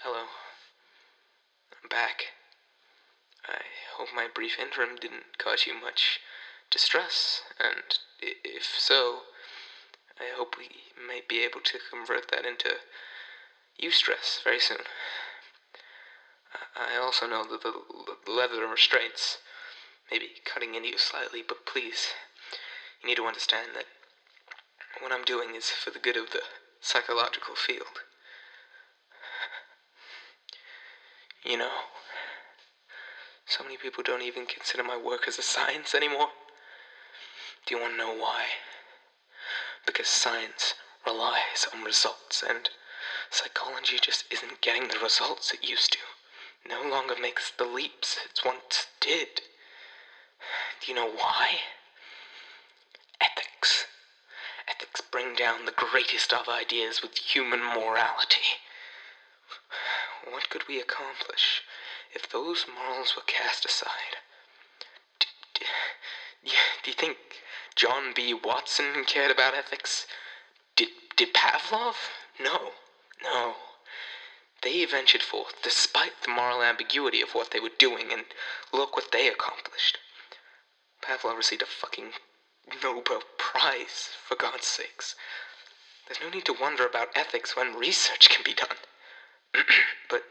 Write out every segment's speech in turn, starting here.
Hello, I'm back. I hope my brief interim didn't cause you much distress, and if so, I hope we may be able to convert that into eustress very soon. I also know that the leather restraints may be cutting into you slightly, but please, you need to understand that what I'm doing is for the good of the psychological field. You know, so many people don't even consider my work as a science anymore. Do you want to know why? Because science relies on results, and psychology just isn't getting the results it used to. No longer makes the leaps it once did. Do you know why? Ethics. Ethics bring down the greatest of ideas with human morality. What could we accomplish if those morals were cast aside? Do you think John B. Watson cared about ethics? Did Pavlov? No. They ventured forth despite the moral ambiguity of what they were doing, and look what they accomplished. Pavlov received a fucking Nobel Prize, for God's sakes. There's no need to wonder about ethics when research can be done. But,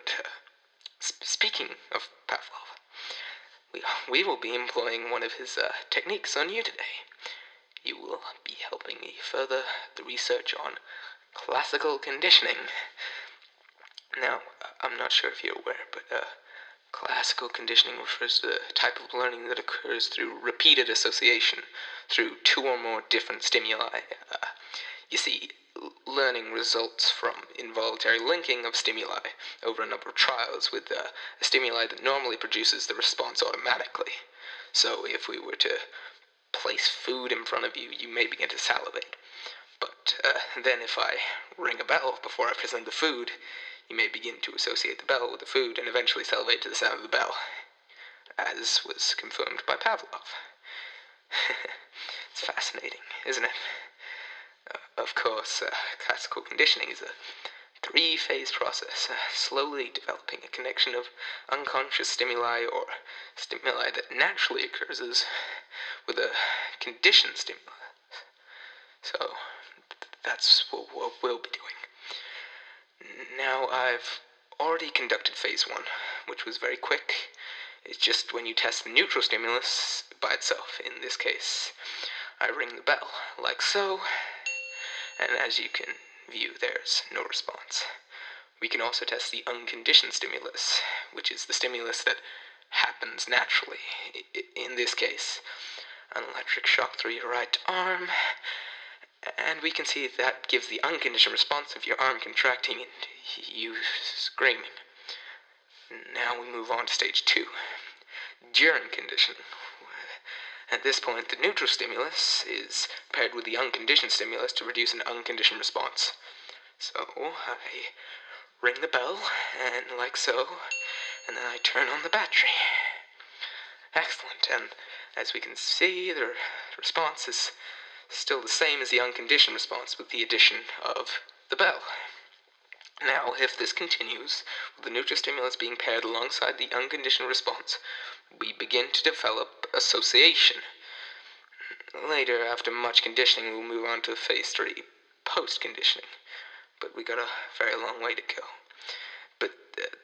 speaking of Pavlov, we will be employing one of his techniques on you today. You will be helping me further the research on classical conditioning. Now, I'm not sure if you're aware, but classical conditioning refers to the type of learning that occurs through repeated association through two or more different stimuli. You see, learning results from involuntary linking of stimuli over a number of trials with a stimuli that normally produces the response automatically. So if we were to place food in front of you, you may begin to salivate. But then if I ring a bell before I present the food, you may begin to associate the bell with the food and eventually salivate to the sound of the bell, as was confirmed by Pavlov. It's fascinating, isn't it? Of course, classical conditioning is a three-phase process, slowly developing a connection of unconscious stimuli or stimuli that naturally occurs with a conditioned stimulus. So, that's what we'll be doing. Now, I've already conducted phase 1, which was very quick. It's just when you test the neutral stimulus by itself. In this case, I ring the bell, like so, and as you can view, there's no response. We can also test the unconditioned stimulus, which is the stimulus that happens naturally. In this case, an electric shock through your right arm, and we can see that gives the unconditioned response of your arm contracting and you screaming. Now we move on to stage 2, during conditioning. At this point, the neutral stimulus is paired with the unconditioned stimulus to produce an unconditioned response. So, I ring the bell, and like so, and then I turn on the battery. Excellent, and as we can see, the response is still the same as the unconditioned response with the addition of the bell. Now, if this continues, with the neutral stimulus being paired alongside the unconditioned response, we begin to develop association. Later, after much conditioning, we'll move on to phase 3, post-conditioning. But we got a very long way to go. But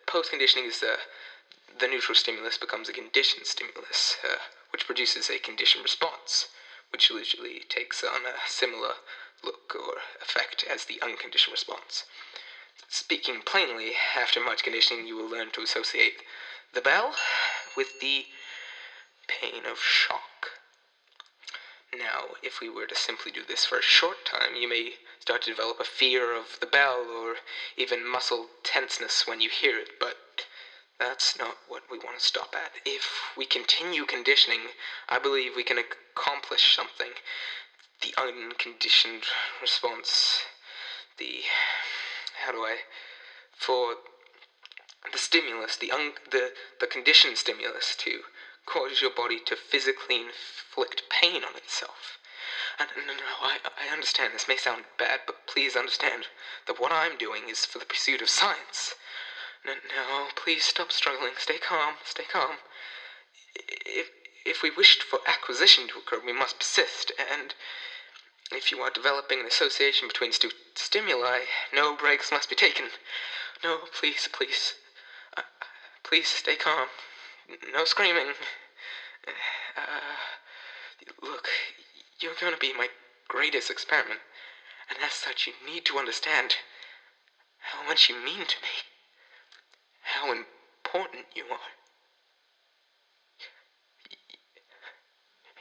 post-conditioning is the neutral stimulus becomes a conditioned stimulus, which produces a conditioned response, which usually takes on a similar look or effect as the unconditioned response. Speaking plainly, after much conditioning, you will learn to associate the bell with the pain of shock. Now, if we were to simply do this for a short time, you may start to develop a fear of the bell or even muscle tenseness when you hear it, but that's not what we want to stop at. If we continue conditioning, I believe we can accomplish something. The unconditioned response, for the stimulus, the conditioned stimulus to cause your body to physically inflict pain on itself. And no, I understand this may sound bad, but please understand that what I'm doing is for the pursuit of science. No, please stop struggling. Stay calm. Stay calm. If we wished for acquisition to occur, we must persist, and if you are developing an association between stimuli, no breaks must be taken. No, please, please. Please stay calm. No screaming. Look, you're going to be my greatest experiment, and as such, you need to understand how much you mean to me. How important you are.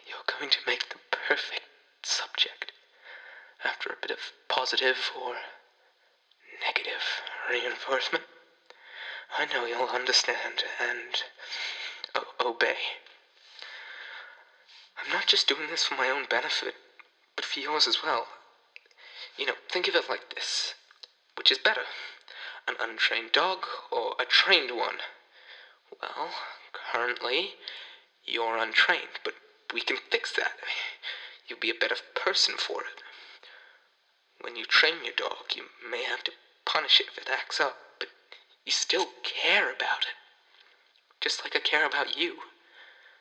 You're going to make the perfect subject after a bit of positive or negative reinforcement. I know you'll understand and obey. I'm not just doing this for my own benefit, but for yours as well. Think of it like this. Which is better, an untrained dog or a trained one? Well, currently, you're untrained, but we can fix that. You'll be a better person for it. When you train your dog, you may have to punish it if it acts up, but you still care about it. Just like I care about you.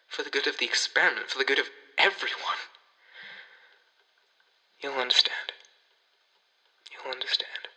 For the good of the experiment, for the good of everyone. You'll understand. You'll understand.